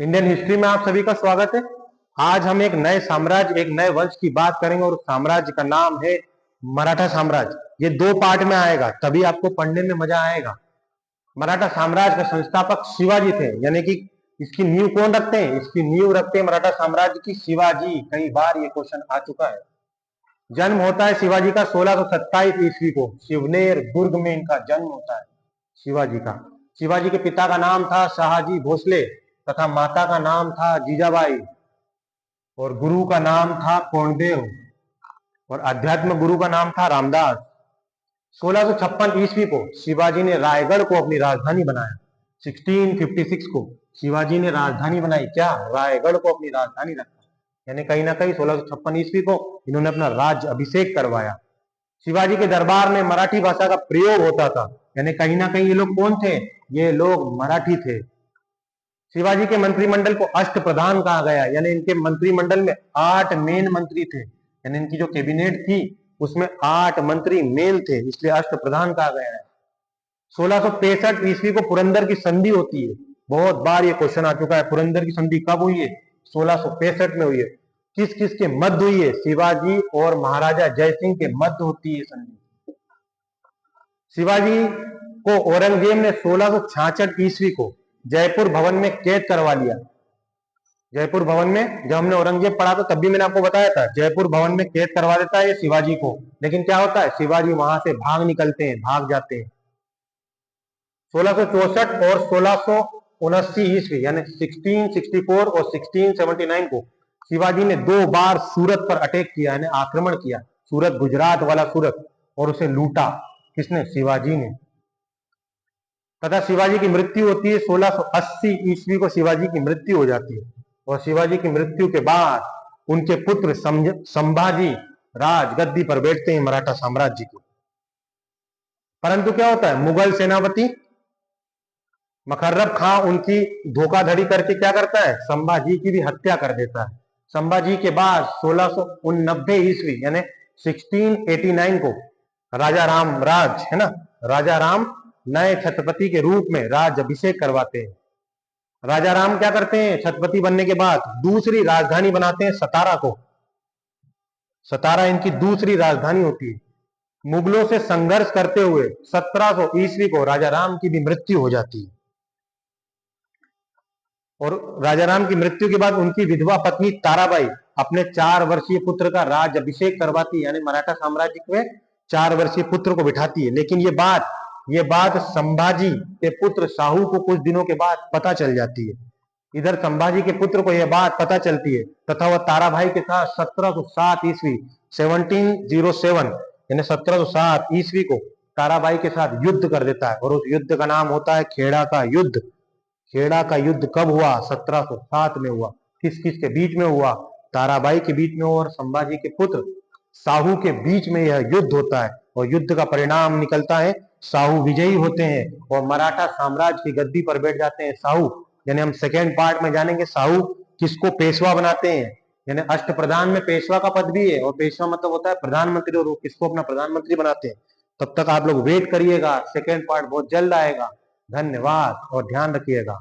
Indian history में आप सभी का स्वागत है। आज हम एक नए साम्राज्य, एक नए वंश की बात करेंगे और साम्राज्य का नाम है मराठा साम्राज्य। ये दो पार्ट में आएगा, तभी आपको पढ़ने में मजा आएगा। मराठा साम्राज्य के संस्थापक शिवाजी थे, यानी कि इसकी नींव कौन रखते हैं? इसकी नींव रखते हैं मराठा साम्राज्य की शिवाजी। कई बार ये क्वेश्चन आ चुका है। जन्म होता है शिवाजी का 1627 ईस्वी को, शिवनेर दुर्ग में इनका जन्म होता है शिवाजी का। शिवाजी के पिता का नाम था शाहजी भोसले तथा माता का नाम था जीजाबाई, और गुरु का नाम था कोंडदेव, और अध्यात्म गुरु का नाम था रामदास। 1656 ईस्वी को शिवाजी ने रायगढ़ को अपनी राजधानी बनाया। 1656 को शिवाजी ने राजधानी बनाई, क्या? रायगढ़ को अपनी राजधानी रखा। यानी कहीं ना कहीं 1656 ईस्वी को इन्होंने अपना राज्य अभिषेक करवाया। शिवाजी के दरबार में मराठी भाषा का प्रयोग होता था, यानी कहीं ना कहीं ये लोग कौन थे? ये लोग मराठी थे। शिवाजी के मंत्रिमंडल को अष्ट प्रधान कहा गया, यानी इनके मंत्रिमंडल में 8 मेन मंत्री थे, यानी इनकी जो कैबिनेट थी उसमें 8 मंत्री मेन थे, इसलिए अष्ट प्रधान कहा गया है। 1665 ईस्वी को पुरंदर की संधि होती है। बहुत बार ये क्वेश्चन आ चुका है, पुरंदर की संधि कब हुई है? 1665 में हुई है। किस किस के मध्य हुई है? शिवाजी और महाराजा जयसिंह के मध्य होती है संधि। शिवाजी को औरंगजेब ने 1666 ईस्वी को जयपुर भवन में कैद करवा लिया। जयपुर भवन में जब हमने औरंगजेब पढ़ा था तब भी मैंने आपको बताया था, जयपुर भवन में कैद करवा देता है शिवाजी को। लेकिन क्या होता है? शिवाजी वहां से भाग निकलते हैं, भाग जाते हैं। 1664 और 1679 ईस्वी यानी 1664 और 1679 को शिवाजी ने 2 बार सूरत पर अटैक किया, यानी आक्रमण किया। सूरत, गुजरात वाला सूरत, और उसे लूटा। किसने? शिवाजी ने। तथा शिवाजी की मृत्यु होती है 1680 ईस्वी को, शिवाजी की मृत्यु हो जाती है। और शिवाजी की मृत्यु के बाद उनके पुत्र संभाजी राज गद्दी पर बैठते हैं मराठा साम्राज्य के। परंतु क्या होता है? मुगल सेनापति मखर्रब खां उनकी धोखाधड़ी करके क्या करता है? संभाजी की भी हत्या कर देता है। संभाजी के बाद 1689 ईस्वी यानी 1689 को राजा रामराज है ना, राजा राम नए छत्रपति के रूप में राज अभिषेक करवाते हैं। राजा राम क्या करते हैं? छत्रपति बनने के बाद दूसरी राजधानी बनाते हैं सतारा को। सतारा इनकी दूसरी राजधानी होती है। मुगलों से संघर्ष करते हुए 1700 ईस्वी को राजा राम की भी मृत्यु हो जाती है। और राजा राम की मृत्यु के बाद उनकी विधवा पत्नी ताराबाई अपने 4 वर्षीय पुत्र का राज अभिषेक करवाती है, यानी मराठा साम्राज्य में 4 वर्षीय पुत्र को बिठाती है। लेकिन ये बात संभाजी के पुत्र साहू को कुछ दिनों के बाद पता चल जाती है। इधर संभाजी के पुत्र को यह बात पता चलती है तथा वह ताराबाई के साथ 1707 ईस्वी 1707 यानी 1707 ईस्वी को ताराबाई के साथ युद्ध कर देता है, और उस युद्ध का नाम होता है खेड़ा का युद्ध। खेड़ा का युद्ध कब हुआ? 1707 में हुआ। किस किस के बीच में हुआ? ताराबाई के बीच में और संभाजी के पुत्र साहू के बीच में यह युद्ध होता है, और युद्ध का परिणाम निकलता है साहू विजयी होते हैं और मराठा साम्राज्य की गद्दी पर बैठ जाते हैं साहू। यानी हम सेकेंड पार्ट में जानेंगे साहू किसको पेशवा बनाते हैं। यानी अष्टप्रधान में पेशवा का पद भी है, और पेशवा मतलब होता है प्रधानमंत्री, और वो किसको अपना प्रधानमंत्री बनाते हैं। तब तक आप लोग वेट करिएगा, सेकेंड पार्ट बहुत जल्द आएगा। धन्यवाद और ध्यान रखिएगा।